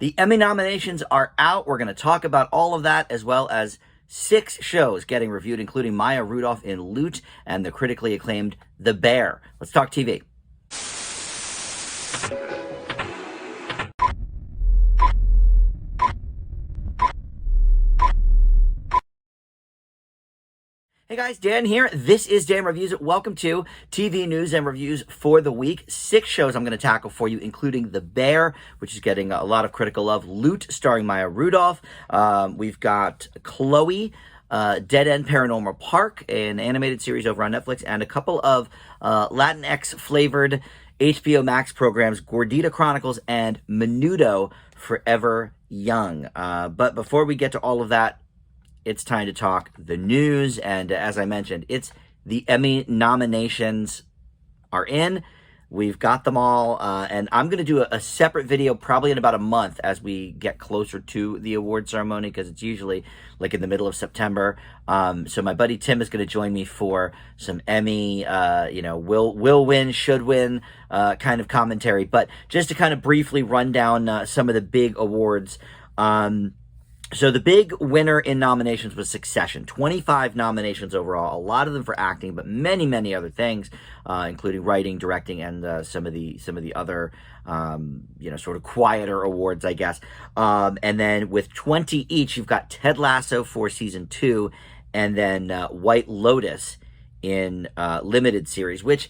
The Emmy nominations are out. We're going to talk about all of that, as well as 6 shows getting reviewed, including Maya Rudolph in Loot and the critically acclaimed The Bear. Let's talk TV. Hey guys, Dan here. This is Dan Reviews. Welcome to TV news and reviews for the week. 6 shows I'm going to tackle for you, including The Bear, which is getting a lot of critical love. Loot, starring Maya Rudolph. We've got Chloe, Dead End Paranormal Park, an animated series over on Netflix, and a couple of Latinx-flavored HBO Max programs, Gordita Chronicles and Menudo, Forever Young. But before we get to all of that, it's time to talk the news, and as I mentioned, it's the Emmy nominations are in. We've got them all, and I'm going to do a separate video probably in about a month as we get closer to the award ceremony, because it's usually like in the middle of September. So my buddy Tim is going to join me for some Emmy, will win, should win kind of commentary. But just to kind of briefly run down some of the big awards. So the big winner in nominations was Succession. 25 nominations overall, a lot of them for acting, but many, many other things, including writing, directing, and some of the other, sort of quieter awards, I guess. And then with 20 each, you've got Ted Lasso for season 2, and then White Lotus in limited series, which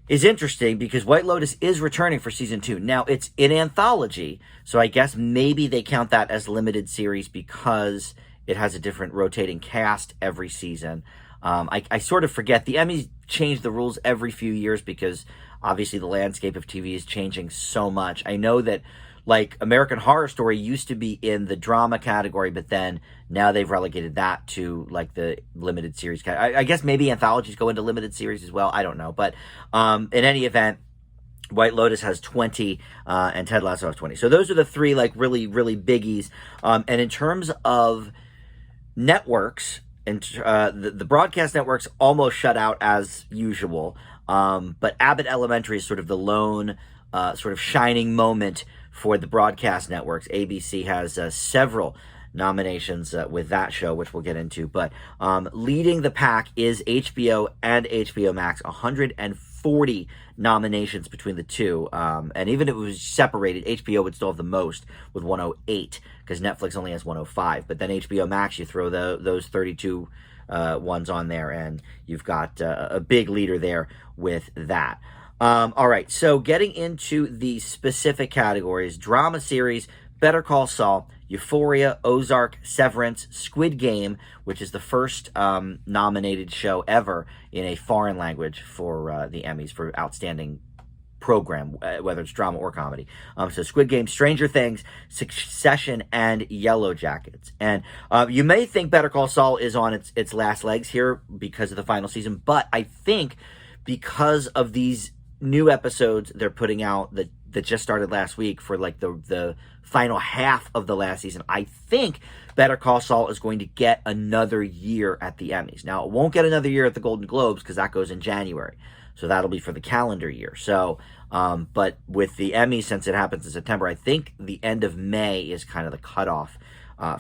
is interesting because White Lotus is returning for season 2. Now, it's an anthology, so I guess maybe they count that as limited series because it has a different rotating cast every season. I sort of forget. The Emmys change the rules every few years because obviously the landscape of TV is changing so much. I know that like American Horror Story used to be in the drama category, but then now they've relegated that to like the limited series. I guess maybe anthologies go into limited series as well. I don't know. But in any event, White Lotus has 20 and Ted Lasso has 20. So those are the 3 like really, really biggies. And in terms of networks, and the broadcast networks almost shut out as usual. But Abbott Elementary is sort of the lone sort of shining moment for the broadcast networks. ABC has several nominations with that show, which we'll get into. But leading the pack is HBO and HBO Max, 140 nominations between the two. And even if it was separated, HBO would still have the most with 108, because Netflix only has 105. But then HBO Max, you throw those 32 ones on there, and you've got a big leader there with that. All right, so getting into the specific categories: drama series, Better Call Saul, Euphoria, Ozark, Severance, Squid Game, which is the first nominated show ever in a foreign language for the Emmys for outstanding program, whether it's drama or comedy. So Squid Game, Stranger Things, Succession, and Yellow Jackets. And you may think Better Call Saul is on its last legs here because of the final season, but I think because of these new episodes they're putting out that just started last week for like the final half of the last season, I think Better Call Saul is going to get another year at the Emmys. Now, it won't get another year at the Golden Globes because that goes in January. So that'll be for the calendar year. So, but with the Emmys, since it happens in September, I think the end of May is kind of the cutoff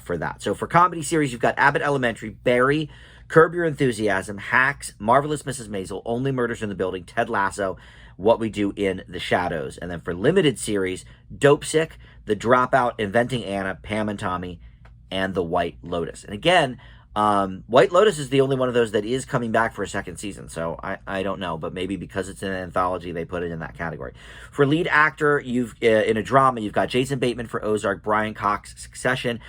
for that. So for comedy series, you've got Abbott Elementary, Barry, Curb Your Enthusiasm, Hacks, Marvelous Mrs. Maisel, Only Murders in the Building, Ted Lasso, What We Do in the Shadows. And then for limited series, Dope Sick, The Dropout, Inventing Anna, Pam and Tommy, and The White Lotus. And again, White Lotus is the only one of those that is coming back for a second season. So I don't know, but maybe because it's an anthology, they put it in that category. For lead actor, in a drama, you've got Jason Bateman for Ozark, Brian Cox, Succession,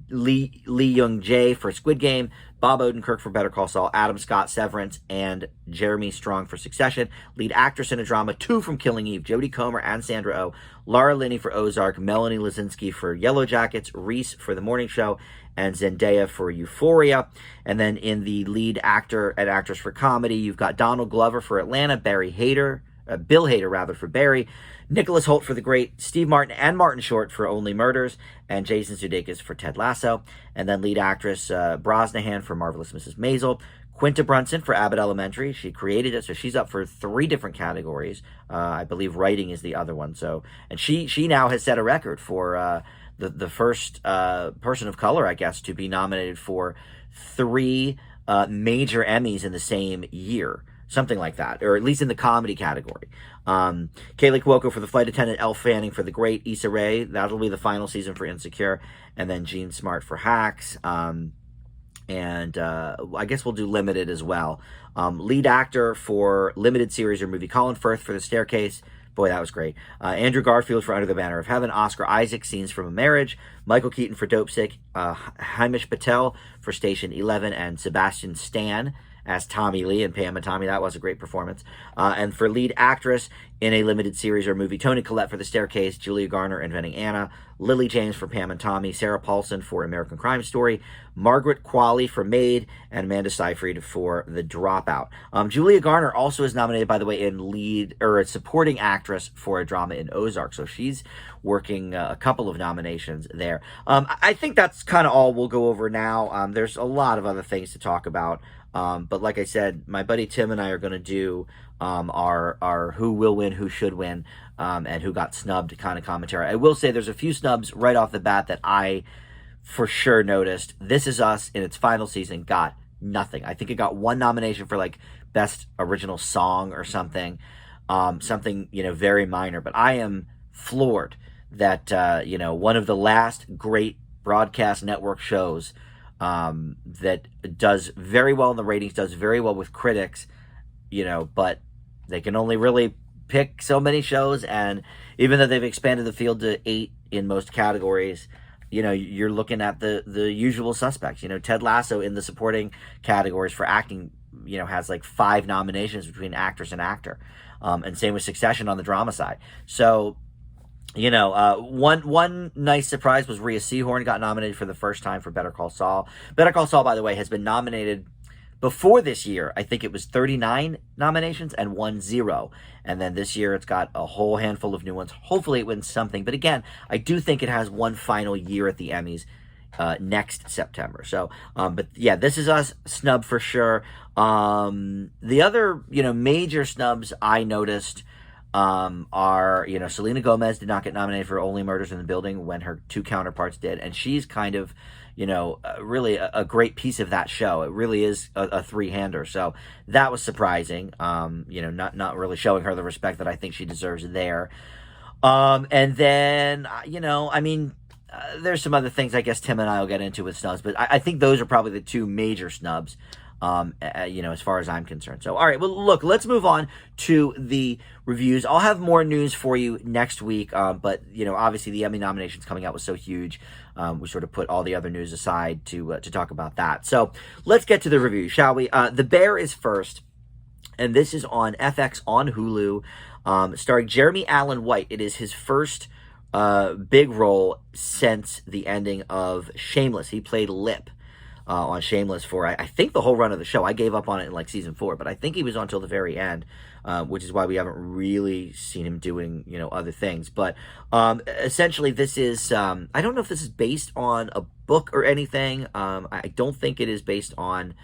Lee Young-jae for Squid Game, Bob Odenkirk for Better Call Saul, Adam Scott, Severance, and Jeremy Strong for Succession. Lead actress in a drama, 2 from Killing Eve, Jodie Comer and Sandra Oh, Laura Linney for Ozark, Melanie Lazinski for Yellow Jackets, Reese for The Morning Show, and Zendaya for Euphoria. And then in the lead actor and actress for comedy, you've got Donald Glover for Atlanta, Bill Hader for Barry, Nicholas Hoult for The Great, Steve Martin and Martin Short for Only Murders, and Jason Sudeikis for Ted Lasso. And then lead actress Brosnahan for Marvelous Mrs. Maisel, Quinta Brunson for Abbott Elementary. She created it, so she's up for 3 different categories. I believe writing is the other one. So, and she now has set a record for the first person of color, I guess, to be nominated for 3 major Emmys in the same year. Something like that, or at least in the comedy category. Kaylee Cuoco for The Flight Attendant, Elle Fanning for The Great, Issa Rae, that'll be the final season for Insecure, and then Jean Smart for Hacks, and I guess we'll do limited as well. Lead actor for limited series or movie, Colin Firth for The Staircase. Boy, that was great. Andrew Garfield for Under the Banner of Heaven, Oscar Isaac, Scenes from a Marriage, Michael Keaton for Dopesick, Hamish Patel for Station 11, and Sebastian Stan as Tommy Lee and Pam and Tommy. That was a great performance. And for lead actress in a limited series or movie, Toni Collette for The Staircase, Julia Garner Inventing Anna, Lily James for Pam and Tommy, Sarah Paulson for American Crime Story, Margaret Qualley for Maid, and Amanda Seyfried for The Dropout. Julia Garner also is nominated, by the way, in lead or a supporting actress for a drama in Ozark. So she's working a couple of nominations there. I think that's kind of all we'll go over now. There's a lot of other things to talk about. But like I said, my buddy Tim and I are going to do our who will win, who should win, and who got snubbed kind of commentary. I will say there's a few snubs right off the bat that I for sure noticed. This Is Us in its final season got nothing. I think it got 1 nomination for like best original song or something, something, very minor. But I am floored that, one of the last great broadcast network shows that does very well in the ratings, does very well with critics, but they can only really pick so many shows. And even though they've expanded the field to 8 in most categories, you're looking at the usual suspects. Ted Lasso in the supporting categories for acting, has like 5 nominations between actress and actor. And same with Succession on the drama side. So, one nice surprise was Rhea Seehorn got nominated for the first time for Better Call Saul. Better Call Saul, by the way, has been nominated before this year. I think it was 39 nominations and won 0. And then this year it's got a whole handful of new ones. Hopefully it wins something. But again, I do think it has one final year at the Emmys next September. So, but yeah, This Is Us snub for sure. The other, major snubs I noticed are, Selena Gomez did not get nominated for Only Murders in the Building when her 2 counterparts did. And she's kind of, really a great piece of that show. It really is a 3-hander. So that was surprising. Not really showing her the respect that I think she deserves there. And then, there's some other things I guess Tim and I will get into with snubs, but I think those are probably the 2 major snubs. As far as I'm concerned. So, all right, well, look, let's move on to the reviews. I'll have more news for you next week, but, obviously the Emmy nominations coming out was so huge, we sort of put all the other news aside to talk about that. So, let's get to the review, shall we? The Bear is first, and this is on FX on Hulu, starring Jeremy Allen White. It is his first big role since the ending of Shameless. He played Lip on Shameless for, I think, the whole run of the show. I gave up on it in like season 4, but I think he was on till the very end, which is why we haven't really seen him doing, other things. But essentially, this is, I don't know if this is based on a book or anything. I don't think it is based on,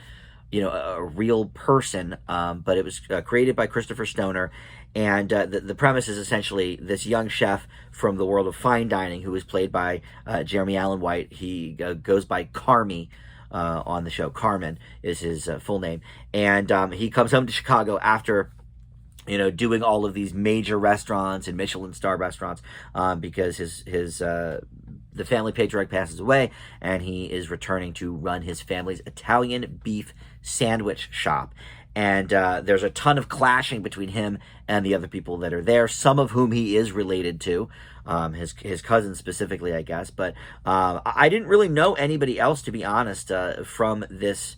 a real person, but it was created by Christopher Stoner. And the premise is essentially this young chef from the world of fine dining who is played by Jeremy Allen White. He goes by Carmy. On the show. Carmen is his full name. And he comes home to Chicago after, doing all of these major restaurants and Michelin star restaurants because the family patriarch passes away, and he is returning to run his family's Italian beef sandwich shop. And there's a ton of clashing between him and the other people that are there, some of whom he is related to, his cousin specifically, I guess. But I didn't really know anybody else, to be honest, from this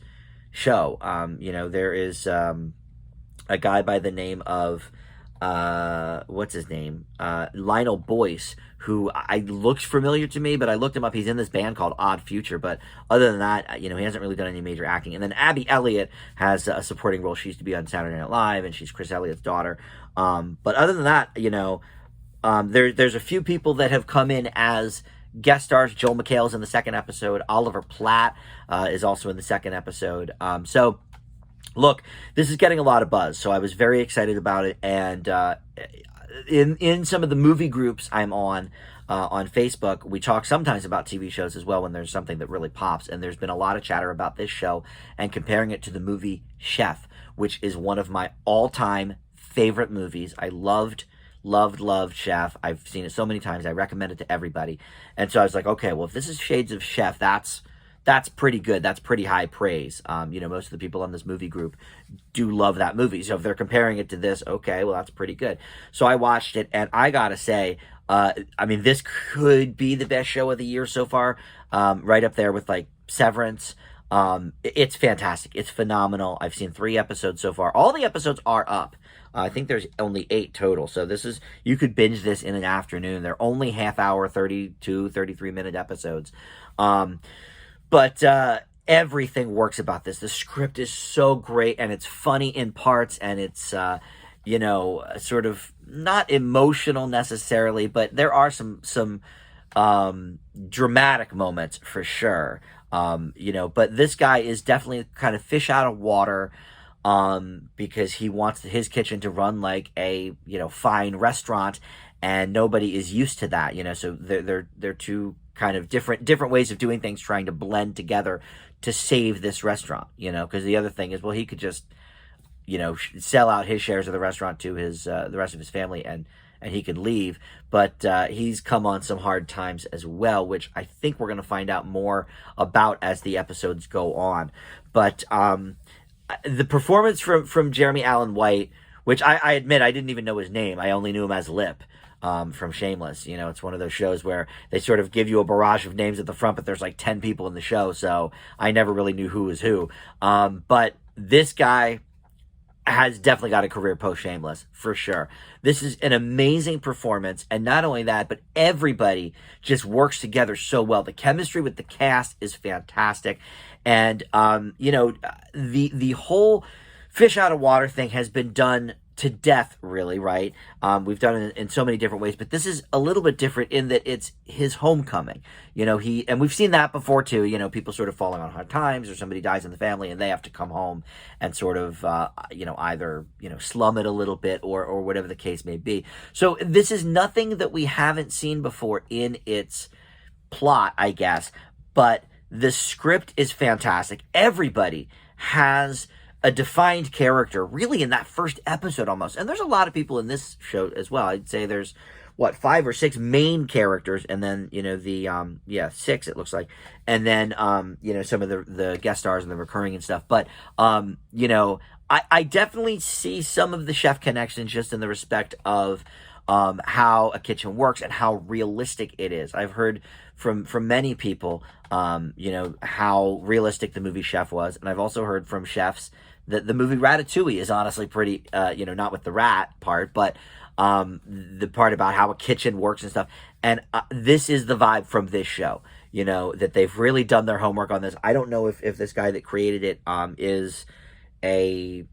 show. There is a guy by the name of, what's his name? Lionel Boyce, who I looked familiar to me, but I looked him up. He's in this band called Odd Future, but other than that, he hasn't really done any major acting. And then Abby Elliott has a supporting role. She used to be on Saturday Night Live, and she's Chris Elliott's daughter. But other than that, there's a few people that have come in as guest stars. Joel McHale's in the 2nd episode. Oliver Platt is also in the 2nd episode. So Look, this is getting a lot of buzz, so I was very excited about it. And in some of the movie groups I'm on Facebook, we talk sometimes about TV shows as well when there's something that really pops. And there's been a lot of chatter about this show and comparing it to the movie Chef, which is one of my all-time favorite movies. I loved Chef. I've seen it so many times. I recommend it to everybody. And so I was like, okay, well, if this is shades of Chef, that's pretty good. That's pretty high praise. Most of the people on this movie group do love that movie. So if they're comparing it to this, okay, well, that's pretty good. So I watched it, and I gotta say, this could be the best show of the year so far, right up there with like Severance. It's fantastic. It's phenomenal. I've seen 3 episodes so far. All the episodes are up. I think there's only 8 total. So you could binge this in an afternoon. They're only half hour, 33 minute episodes. But everything works about this. The script is so great, and it's funny in parts, and it's, sort of not emotional necessarily, but there are some dramatic moments for sure. But this guy is definitely kind of fish out of water, because he wants his kitchen to run like a, fine restaurant, and nobody is used to that, so they're two kind of different ways of doing things, trying to blend together to save this restaurant, because the other thing is, well, he could just, sell out his shares of the restaurant to his the rest of his family, and he could leave. But he's come on some hard times as well, which I think we're going to find out more about as the episodes go on. But the performance from Jeremy Allen White, which I admit I didn't even know his name. I only knew him as Lip. From Shameless. It's one of those shows where they sort of give you a barrage of names at the front, but there's like 10 people in the show, so I never really knew who was who. But this guy has definitely got a career post Shameless, for sure. This is an amazing performance, and not only that, but everybody just works together so well. The chemistry with the cast is fantastic, and the whole fish out of water thing has been done to death, really, right? We've done it in so many different ways, but this is a little bit different in that it's his homecoming. And we've seen that before too, people sort of falling on hard times, or somebody dies in the family and they have to come home and sort of, either, slum it a little bit, or whatever the case may be. So this is nothing that we haven't seen before in its plot, I guess, but the script is fantastic. Everybody has a defined character, really, in that first episode almost. And there's a lot of people in this show as well. I'd say there's, 5 or 6 main characters, and then, 6, it looks like. And then, some of the guest stars and the recurring and stuff. But, I definitely see some of the Chef connections just in the respect of how a kitchen works and how realistic it is. I've heard from many people, how realistic the movie Chef was. And I've also heard from chefs that the movie Ratatouille is honestly pretty, not with the rat part, but the part about how a kitchen works and stuff. And this is the vibe from this show, that they've really done their homework on this. I don't know if this guy that created it is a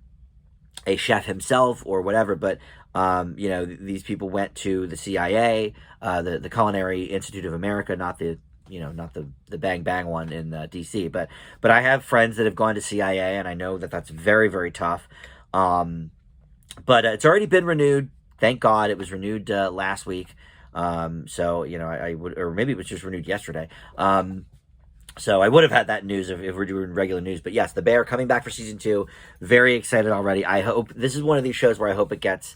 chef himself or whatever, but these people went to the CIA, the Culinary Institute of America, not the Bang Bang one in DC, but I have friends that have gone to CIA, and I know that that's very, very tough. But it's already been renewed. Thank God it was renewed last week. So I would, or maybe it was just renewed yesterday. So I would have had that news if we're doing regular news. But yes, The Bear coming back for season 2. Very excited already. I hope this is one of these shows where I hope it gets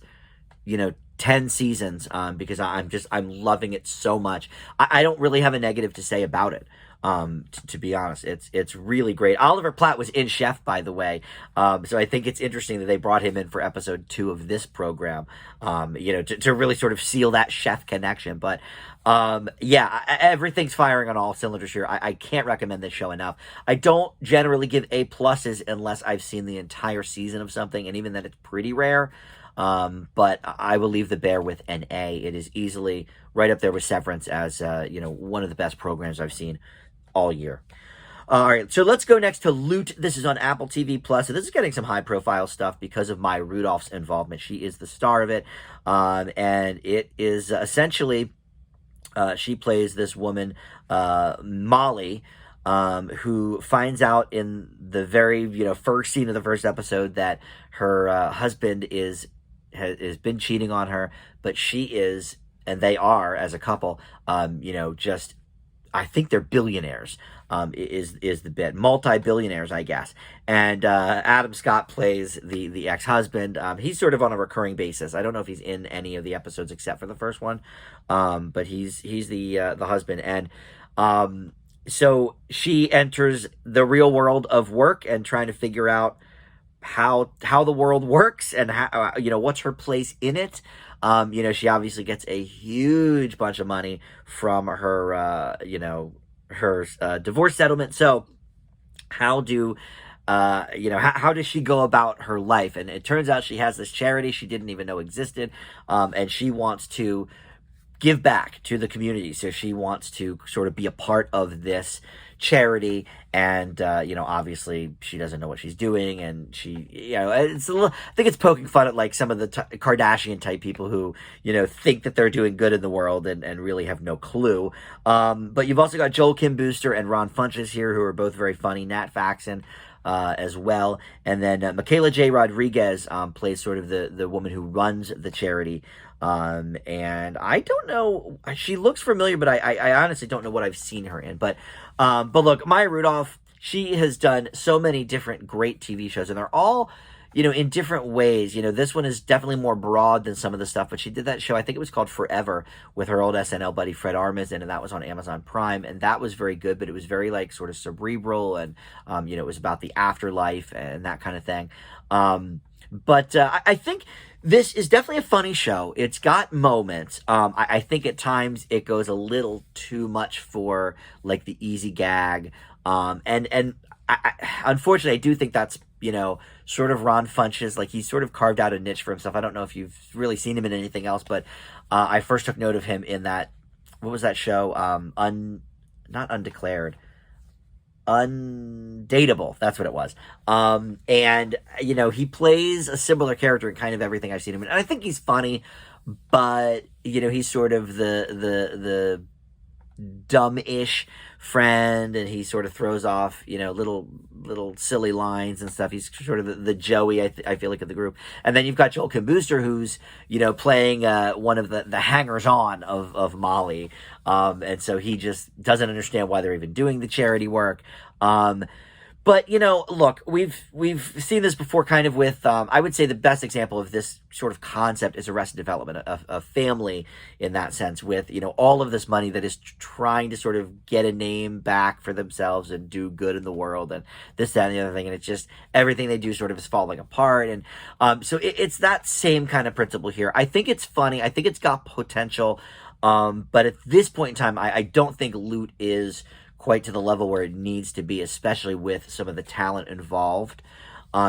10 seasons, because I'm loving it so much. I don't really have a negative to say about it. To be honest, it's really great. Oliver Platt was in Chef, by the way. So I think it's interesting that they brought him in for episode 2 of this program, to really sort of seal that Chef connection. But, everything's firing on all cylinders here. I can't recommend this show enough. I don't generally give A pluses unless I've seen the entire season of something, and even then it's pretty rare. But I will leave The Bear with an A. It is easily right up there with Severance as, one of the best programs I've seen all year. All right, so let's go next to Loot. This is on Apple TV Plus. So this is getting some high-profile stuff because of Maya Rudolph's involvement. She is the star of it, and it is essentially she plays this woman, Molly, who finds out in the very, first scene of the first episode that her husband has been cheating on her, but she is, and they are as a couple, just, I think they're billionaires. Is the bit, multi-billionaires, I guess. And Adam Scott plays the ex-husband. He's sort of on a recurring basis. I don't know if he's in any of the episodes except for the first one, but he's the husband. And so she enters the real world of work and trying to figure out how the world works and how, what's her place in it. She obviously gets a huge bunch of money from her, her divorce settlement. So how how does she go about her life? And it turns out she has this charity she didn't even know existed, and she wants to give back to the community. So she wants to sort of be a part of this charity, and obviously she doesn't know what she's doing, and she, it's a little, I think it's poking fun at like some of the Kardashian type people who think that they're doing good in the world and really have no clue. But you've also got Joel Kim Booster and Ron Funches here, who are both very funny. Nat Faxon as well, and then Michaela J. Rodriguez plays sort of the woman who runs the charity. And I don't know, she looks familiar, but I honestly don't know what I've seen her in. But look, Maya Rudolph, she has done so many different great TV shows, and they're all, in different ways. This one is definitely more broad than some of the stuff, but she did that show, I think it was called Forever, with her old SNL buddy Fred Armisen, and that was on Amazon Prime, and that was very good, but it was very like sort of cerebral, and it was about the afterlife and that kind of thing. But I think this is definitely a funny show. It's got moments. I think at times it goes a little too much for like the easy gag. And unfortunately, I do think that's, sort of Ron Funches. Like, he's sort of carved out a niche for himself. I don't know if you've really seen him in anything else, but I first took note of him in that, what was that show? Not Undeclared. Undateable, that's what it was. And he plays a similar character in kind of everything I've seen him in, and I think he's funny, but he's sort of the dumb-ish friend, and he sort of throws off little silly lines and stuff. He's sort of the Joey, I feel like, of the group. And then you've got Joel Kim Booster, who's playing one of the hangers-on of Molly, and so he just doesn't understand why they're even doing the charity work. But, look, we've seen this before kind of with, I would say the best example of this sort of concept is Arrested Development, a family in that sense with, all of this money that is trying to sort of get a name back for themselves and do good in the world and this, that, and the other thing. And it's just everything they do sort of is falling apart. And so it's that same kind of principle here. I think it's funny. I think it's got potential. But at this point in time, I don't think Loot is quite to the level where it needs to be, especially with some of the talent involved.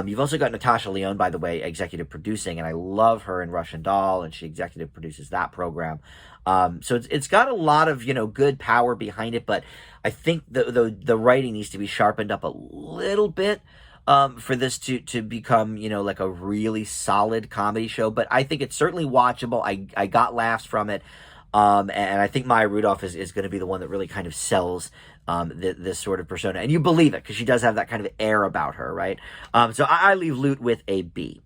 You've also got Natasha Lyonne, by the way, executive producing, and I love her in Russian Doll, and she executive produces that program. So it's got a lot of, good power behind it, but I think the writing needs to be sharpened up a little bit for this to become, like a really solid comedy show. But I think it's certainly watchable. I got laughs from it. And I think Maya Rudolph is going to be the one that really kind of sells this sort of persona. And you believe it, because she does have that kind of air about her, right? So I leave Loot with a B.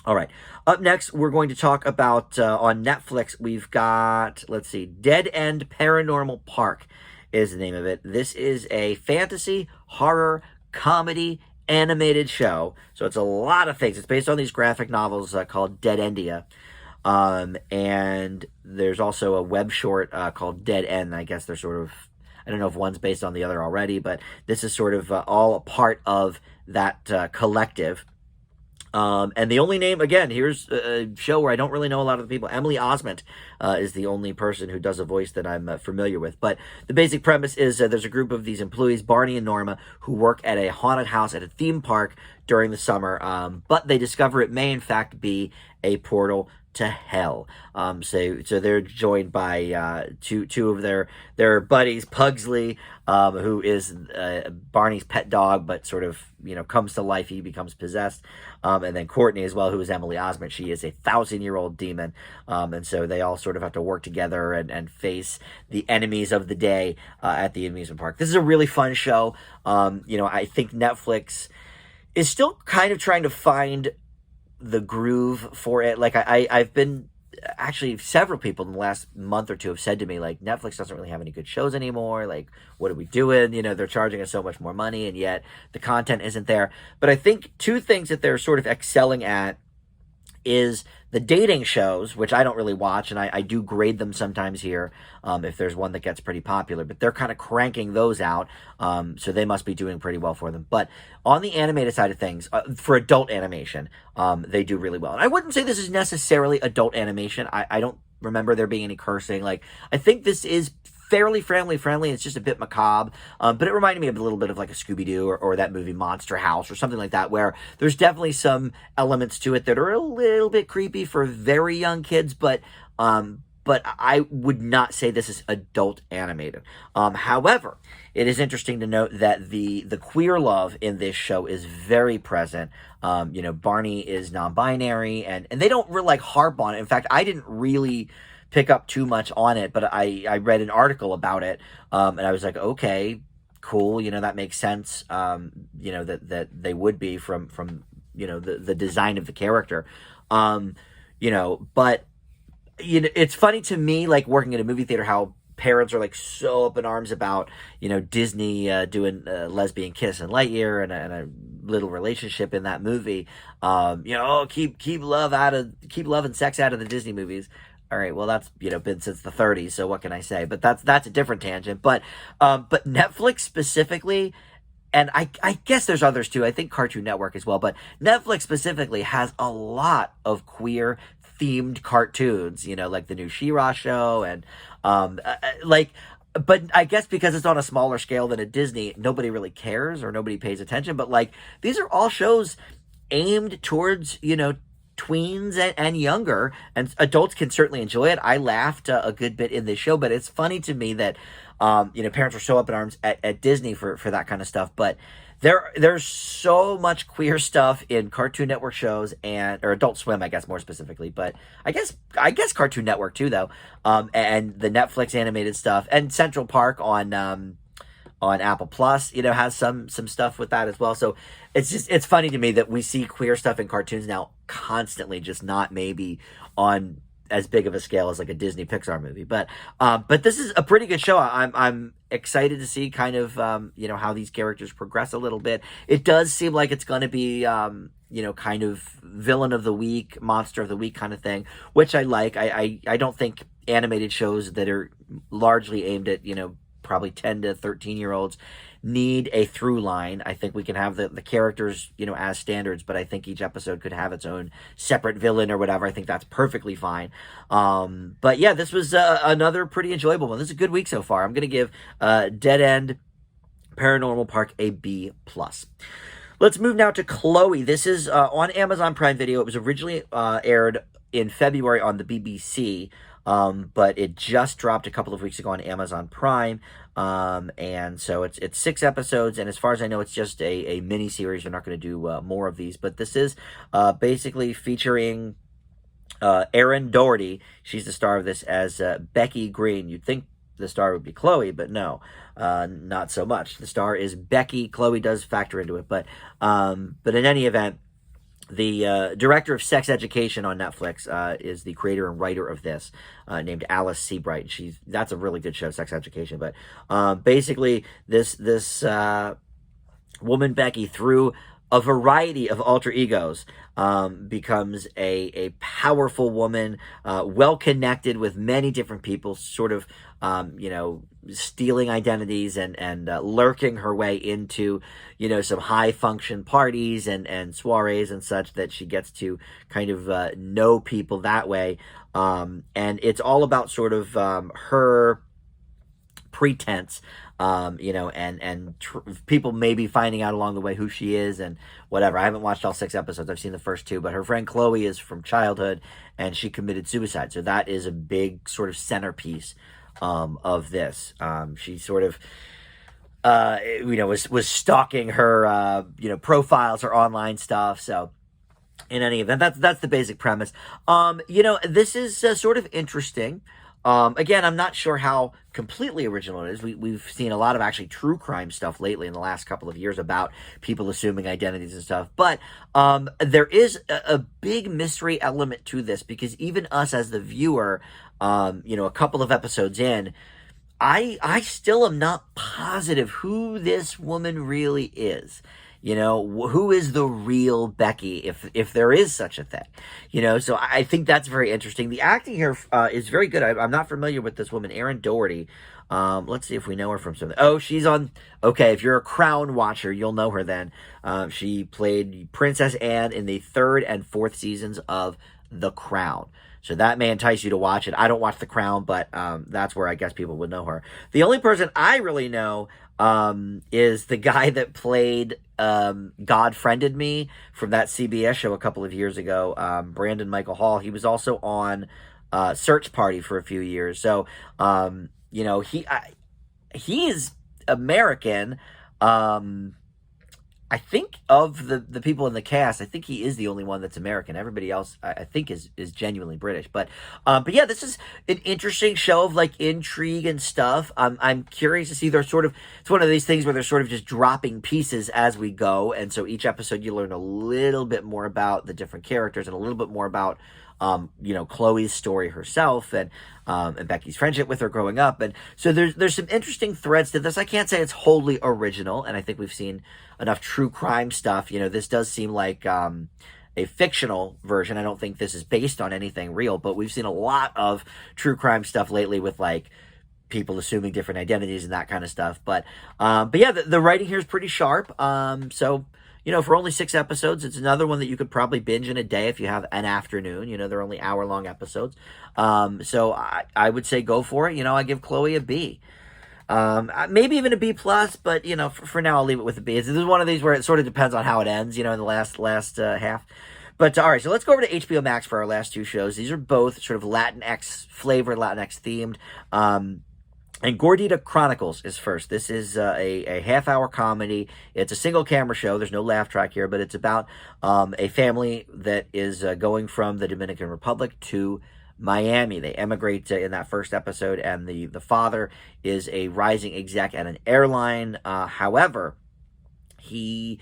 All right. Up next, we're going to talk about, on Netflix, we've got, let's see, Dead End Paranormal Park is the name of it. This is a fantasy, horror, comedy, animated show. So it's a lot of things. It's based on these graphic novels called Dead Endia. And there's also a web short called Dead End. I guess they're sort of, I don't know if one's based on the other already, but this is sort of all a part of that collective. And the only name, again, here's a show where I don't really know a lot of the people. Emily Osment is the only person who does a voice that I'm familiar with. But the basic premise is there's a group of these employees, Barney and Norma, who work at a haunted house at a theme park during the summer. But they discover it may, in fact, be a portal to hell. So they're joined by two of their buddies, Pugsley, who is Barney's pet dog, but sort of comes to life. He becomes possessed, and then Courtney as well, who is Emily Osment. She is a 1,000-year-old demon, and so they all sort of have to work together and face the enemies of the day at the amusement park. This is a really fun show. I think Netflix is still kind of trying to find the groove for it. Like I've been actually, several people in the last month or two have said to me, like, Netflix doesn't really have any good shows anymore. Like, what are we doing? They're charging us so much more money, and yet the content isn't there. But I think two things that they're sort of excelling at is the dating shows, which I don't really watch, and I do grade them sometimes here if there's one that gets pretty popular, but they're kind of cranking those out, so they must be doing pretty well for them. But on the animated side of things, for adult animation, they do really well. And I wouldn't say this is necessarily adult animation. I don't remember there being any cursing. Like, I think this is fairly family-friendly. It's just a bit macabre, but it reminded me of a little bit of like a Scooby-Doo or that movie Monster House or something like that, where there's definitely some elements to it that are a little bit creepy for very young kids, but I would not say this is adult animated. However, it is interesting to note that the queer love in this show is very present. Barney is non-binary, and they don't really harp on it. In fact, I didn't really pick up too much on it, but I read an article about it, and I was like, okay, cool, that makes sense, that they would be from the design of the character, but it's funny to me, like, working at a movie theater, how parents are like so up in arms about Disney doing a lesbian kiss in Lightyear and a little relationship in that movie. Keep love and sex out of the Disney movies. All right, well, that's been since the 30s, so what can I say? But that's a different tangent. But Netflix specifically, and I guess there's others too. I think Cartoon Network as well, but Netflix specifically has a lot of queer themed cartoons. Like the new She-Ra show, and but I guess because it's on a smaller scale than a Disney, nobody really cares or nobody pays attention. But like, these are all shows aimed towards tweens and younger, and adults can certainly enjoy it. I laughed a good bit in this show, but it's funny to me that parents are so up in arms at Disney for that kind of stuff. But there's so much queer stuff in Cartoon Network shows or Adult Swim, I guess, more specifically. But I guess Cartoon Network too, though, and the Netflix animated stuff, and Central Park on Apple Plus, has some stuff with that as well. So it's funny to me that we see queer stuff in cartoons now constantly, just not maybe on as big of a scale as like a Disney Pixar movie. But this is a pretty good show. I'm excited to see kind of how these characters progress a little bit. It does seem like it's going to be kind of villain of the week, monster of the week kind of thing, which I like. I don't think animated shows that are largely aimed at probably 10 to 13-year-olds need a through line. I think we can have the characters, as standards, but I think each episode could have its own separate villain or whatever. I think that's perfectly fine. But yeah, this was another pretty enjoyable one. This is a good week so far. I'm going to give Dead End Paranormal Park a B+. Let's move now to Chloe. This is on Amazon Prime Video. It was originally aired in February on the BBC, but it just dropped a couple of weeks ago on Amazon Prime, and so it's 6 episodes, and as far as I know, it's just a mini-series. They're not going to do more of these, but this is basically featuring Erin Doherty. She's the star of this as Becky Green. You'd think the star would be Chloe, but no, not so much. The star is Becky. Chloe does factor into it, but in any event, the director of Sex Education on Netflix is the creator and writer of this, named Alice Seabright. That's a really good show, Sex Education. But basically, this woman, Becky, through a variety of alter egos, becomes a powerful woman, well connected with many different people, sort of stealing identities and lurking her way into some high function parties and soirees and such, that she gets to kind of know people that way, and it's all about sort of her pretense, people maybe finding out along the way who she is and whatever. I haven't watched all 6 episodes. I've seen the first 2, but her friend Chloe is from childhood, and she committed suicide. So that is a big sort of centerpiece of this. She sort of was stalking her, profiles, her online stuff. So in any event, that's the basic premise. This is sort of interesting. Again, I'm not sure how completely original it is. We've seen a lot of actually true crime stuff lately in the last couple of years about people assuming identities and stuff. But there is a big mystery element to this, because even us as the viewer, a couple of episodes in, I still am not positive who this woman really is. Who is the real Becky, if there is such a thing? So I think that's very interesting. The acting here is very good. I'm not familiar with this woman, Erin Doherty. Let's see if we know her from something. Oh, she's on. Okay, if you're a Crown watcher, you'll know her then. She played Princess Anne in the 3rd and 4th seasons of The Crown. So that may entice you to watch it. I don't watch The Crown, but that's where I guess people would know her. The only person I really know is the guy that played God Friended Me from that CBS show a couple of years ago, Brandon Michael Hall. He was also on Search Party for a few years. So, he is American. I think of the people in the cast, I think he is the only one that's American. Everybody else, I think, is genuinely British. But yeah, this is an interesting show of like intrigue and stuff. I'm curious to see. It's one of these things where they're sort of just dropping pieces as we go, and so each episode you learn a little bit more about the different characters and a little bit more about Chloe's story herself and Becky's friendship with her growing up. And so there's some interesting threads to this. I can't say it's wholly original, and I think we've seen enough true crime stuff. This does seem like a fictional version. I don't think this is based on anything real, but we've seen a lot of true crime stuff lately with like people assuming different identities and that kind of stuff. But yeah, the writing here is pretty sharp. So for only 6 episodes, it's another one that you could probably binge in a day if you have an afternoon. They're only hour-long episodes. So I would say go for it. I give Chloe a B. Maybe even a B+, but, for now I'll leave it with a B. This is one of these where it sort of depends on how it ends, in the last half. But, all right, so let's go over to HBO Max for our last 2 shows. These are both sort of Latinx flavored, Latinx themed. And Gordita Chronicles is first. This is a half-hour comedy. It's a single-camera show. There's no laugh track here, but it's about a family that is going from the Dominican Republic to Miami. They emigrate in that first episode, and the father is a rising exec at an airline. However, he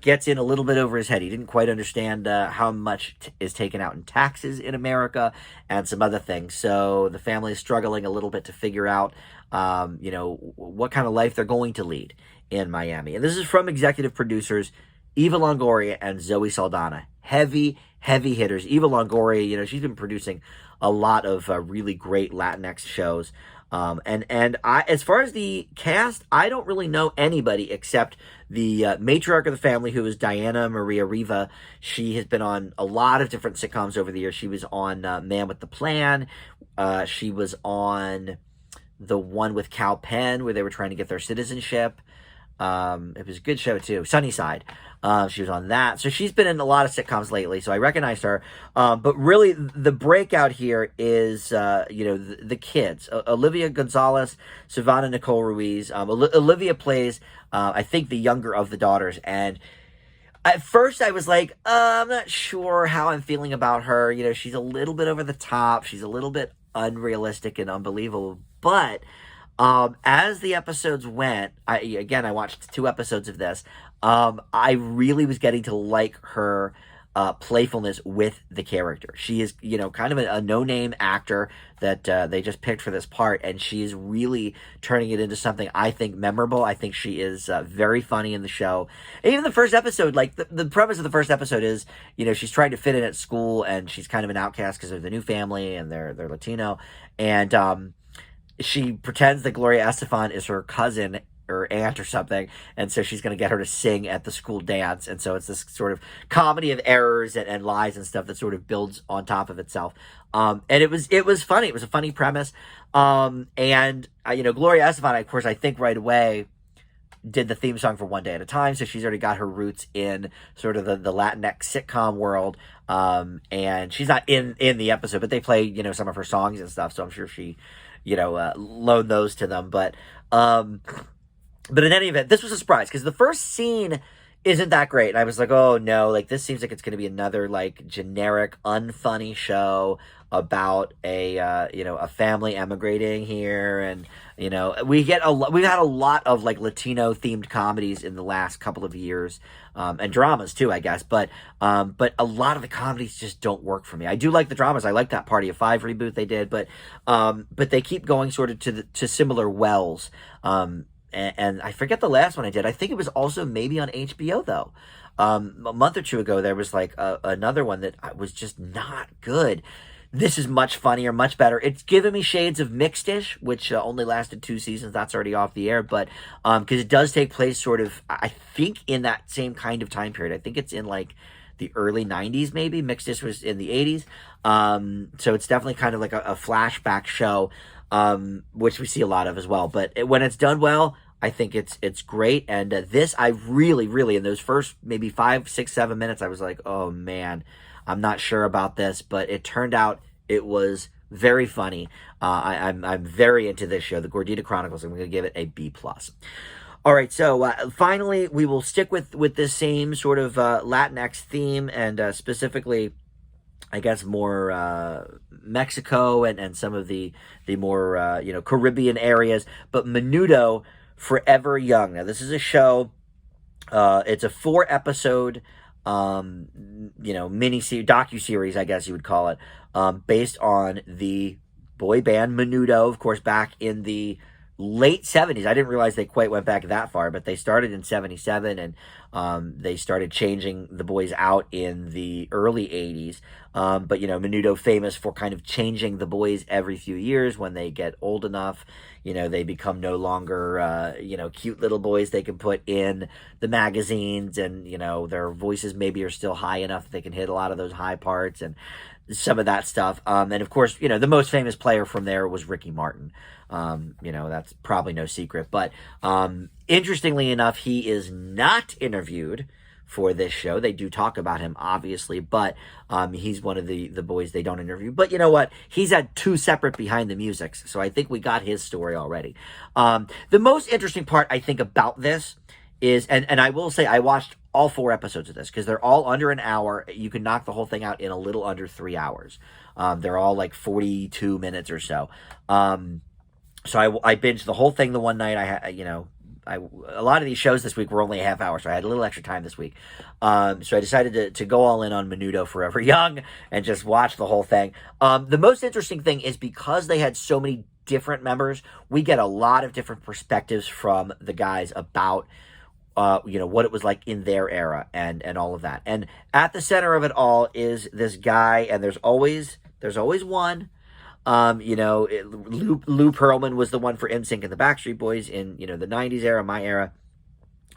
gets in a little bit over his head. He didn't quite understand how much is taken out in taxes in America and some other things. So the family is struggling a little bit to figure out, what kind of life they're going to lead in Miami. And this is from executive producers Eva Longoria and Zoe Saldana. Heavy hitters. Eva Longoria, she's been producing a lot of really great Latinx shows. And I, as far as the cast, I don't really know anybody except the matriarch of the family, who is Diana Maria Riva. She has been on a lot of different sitcoms over the years. She was on Man with the Plan. She was on the one with Cal Penn where they were trying to get their citizenship. It was a good show too. Sunnyside. She was on that. So she's been in a lot of sitcoms lately, so I recognized her. But really, the breakout here is, the kids. Olivia Gonzalez, Savannah Nicole Ruiz. Olivia plays, I think, the younger of the daughters. And at first I was like, I'm not sure how I'm feeling about her. She's a little bit over the top. She's a little bit unrealistic and unbelievable. But as the episodes went, I watched 2 episodes of this. I really was getting to like her playfulness with the character. She is, kind of a no-name actor that they just picked for this part, and she is really turning it into something I think memorable. I think she is very funny in the show. And even the first episode, like the premise of the first episode is, she's trying to fit in at school, and she's kind of an outcast because of the new family, and they're Latino, and she pretends that Gloria Estefan is her cousin or aunt or something, and so she's going to get her to sing at the school dance. And so it's this sort of comedy of errors and lies and stuff that sort of builds on top of itself. And it was funny. It was a funny premise. And Gloria Estefan, of course, I think right away did the theme song for One Day at a Time, so she's already got her roots in sort of the Latinx sitcom world. And she's not in the episode, but they play some of her songs and stuff, so I'm sure she loaned those to them. But in any event, this was a surprise because the first scene isn't that great. And I was like, oh no, like this seems like it's going to be another like generic, unfunny show about a family emigrating here. And, we've had a lot of like Latino themed comedies in the last couple of years, and dramas too, I guess. But a lot of the comedies just don't work for me. I do like the dramas. I like that Party of Five reboot they did, but they keep going sort of to similar wells. And I forget the last one I did. I think it was also maybe on HBO, though. A month or two ago, there was like another one that was just not good. This is much funnier, much better. It's given me shades of Mixed-ish, which only lasted 2 seasons. That's already off the air. But because it does take place sort of, I think, in that same kind of time period. I think it's in like the early 90s, maybe. Mixed-ish was in the 80s. So it's definitely kind of like a flashback show. Which we see a lot of as well. But when it's done well, I think it's great. And this, I really, really, in those first maybe 5, 6, 7 minutes, I was like, oh man, I'm not sure about this. But it turned out it was very funny. I'm very into this show, the Gordita Chronicles. I'm going to give it a B+. All right, so finally, we will stick with this same sort of Latinx theme, and specifically, I guess, more Mexico and some of the more Caribbean areas. But Menudo, Forever Young. Now, this is a show. It's a 4-episode docu-series, I guess you would call it, based on the boy band Menudo, of course, back in the late 70s. I didn't realize they quite went back that far, but they started in 77, and they started changing the boys out in the early 80s. But Menudo famous for kind of changing the boys every few years when they get old enough. They become no longer cute little boys they can put in the magazines, and their voices maybe are still high enough that they can hit a lot of those high parts and some of that stuff. And of course, the most famous player from there was Ricky Martin. That's probably no secret. But interestingly enough, he is not interviewed for this show. They do talk about him, obviously, but he's one of the boys they don't interview. But you know what? He's had 2 separate behind the musics, so I think we got his story already. The most interesting part, I think, about this is, and I will say I watched all 4 episodes of this because they're all under an hour. You can knock the whole thing out in a little under 3 hours. They're all like 42 minutes or so. So I binged the whole thing the one night. A lot of these shows this week were only a half hour, so I had a little extra time this week. So I decided to go all in on Menudo Forever Young and just watch the whole thing. The most interesting thing is because they had so many different members, we get a lot of different perspectives from the guys about what it was like in their era and all of that. And at the center of it all is this guy, and there's always one. Lou Pearlman was the one for NSYNC and the Backstreet Boys in, the 90s era, my era.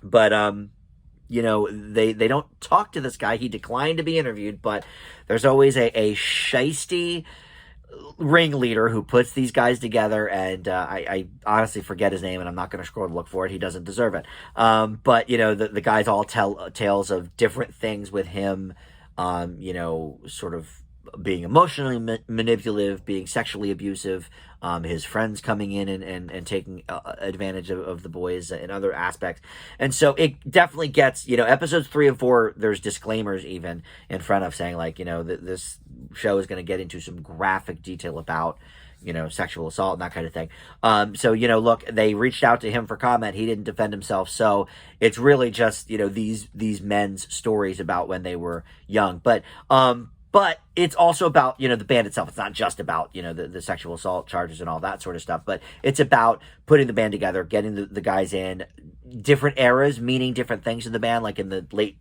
But, they don't talk to this guy. He declined to be interviewed, but there's always a shisty ringleader who puts these guys together, and I honestly forget his name, and I'm not going to scroll to look for it. He doesn't deserve it. But, the guys all tell tales of different things with him, sort of being emotionally manipulative, being sexually abusive, his friends coming in and taking advantage of the boys in other aspects. And so it definitely gets, episodes 3 and 4, there's disclaimers even in front of saying like, this show is going to get into some graphic detail about, sexual assault and that kind of thing. So, look, they reached out to him for comment. He didn't defend himself. So it's really just, these men's stories about when they were young. But it's also about, the band itself. It's not just about, the sexual assault charges and all that sort of stuff. But it's about putting the band together, getting the guys in different eras, meaning different things in the band. Like in the late,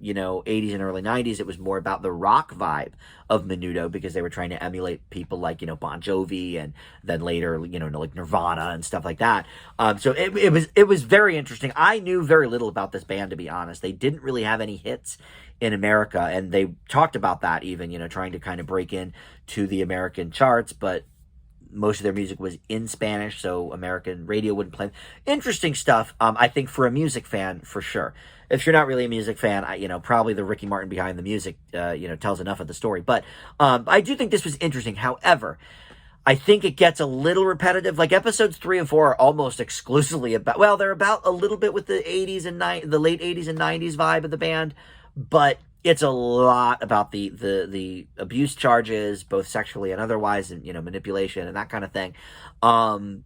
80s and early 90s, it was more about the rock vibe of Menudo because they were trying to emulate people like, Bon Jovi, and then later, like Nirvana and stuff like that. So it was very interesting. I knew very little about this band, to be honest. They didn't really have any hits in America, and they talked about that even, trying to kind of break in to the American charts, but most of their music was in Spanish, so American radio wouldn't play. Interesting stuff, I think, for a music fan, for sure. If you're not really a music fan, probably the Ricky Martin behind the music, tells enough of the story. But I do think this was interesting. However, I think it gets a little repetitive. Like episodes 3 and 4 are almost exclusively about, well, they're about a little bit with the 80s and the late 80s and 90s vibe of the band, but it's a lot about the abuse charges, both sexually and otherwise, and manipulation and that kind of thing. And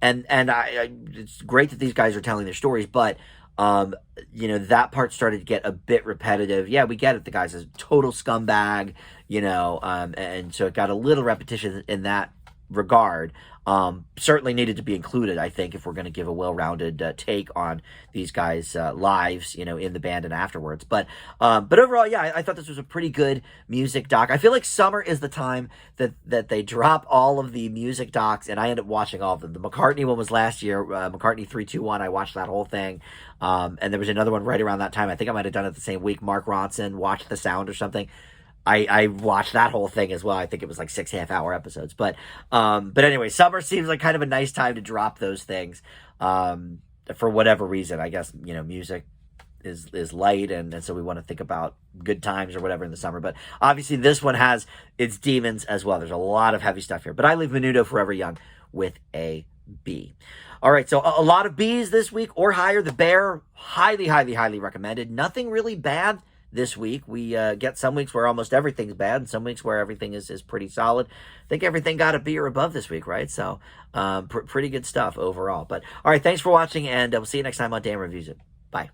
it's great that these guys are telling their stories, but that part started to get a bit repetitive. Yeah, we get it. The guy's a total scumbag, and so it got a little repetition in that regard. Certainly needed to be included, I think, if we're going to give a well-rounded take on these guys' lives, in the band and afterwards. But overall, yeah, I thought this was a pretty good music doc. I feel like summer is the time that they drop all of the music docs, and I end up watching all of them. The McCartney one was last year, McCartney 3-2-1. I watched that whole thing. And there was another one right around that time. I think I might have done it the same week. Mark Ronson, Watch the Sound or something. I watched that whole thing as well. I think it was like 6 half-hour episodes. But anyway, summer seems like kind of a nice time to drop those things. For whatever reason, I guess, music is light, and so we want to think about good times or whatever in the summer. But obviously this one has its demons as well. There's a lot of heavy stuff here. But I leave Menudo Forever Young with a B. All right, so a lot of B's this week or higher. The Bear, highly, highly, highly recommended. Nothing really bad this week. We get some weeks where almost everything's bad, and some weeks where everything is pretty solid. I think everything got a B or above this week, right? So pretty good stuff overall. But all right, thanks for watching, and we'll see you next time on Dan Reviews It. Bye.